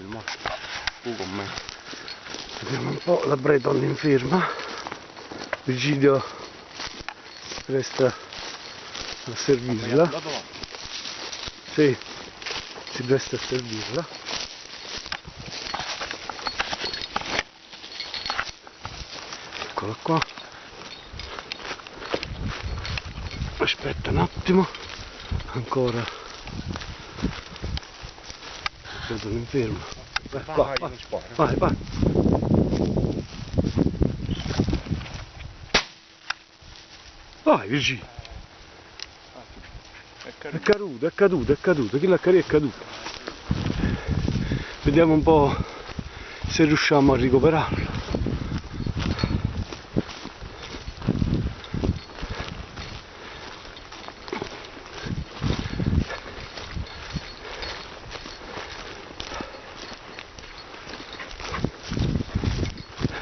filma. Tu con me. Vediamo un po' la Breton inferma. Virgilio resta a servirla. Sì, si presta a servirla. Eccola qua. Aspetta un attimo. Ancora. Vedo l'infermo. Vai, vai. Vai, Virgilio. È caduto. Chi l'ha è caduto. Vediamo un po' se riusciamo a recuperarlo.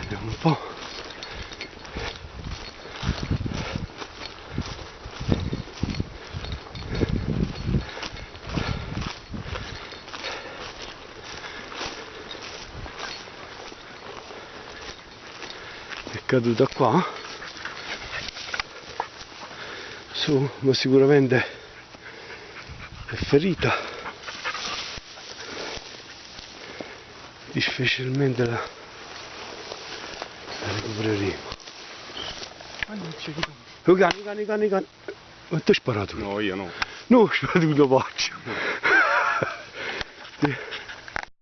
Vediamo un po'. È caduta qua su, ma sicuramente è ferita, difficilmente la recupereremo. Cani. Ma tu hai sparato? No, io no. No, ho sparato una faccia.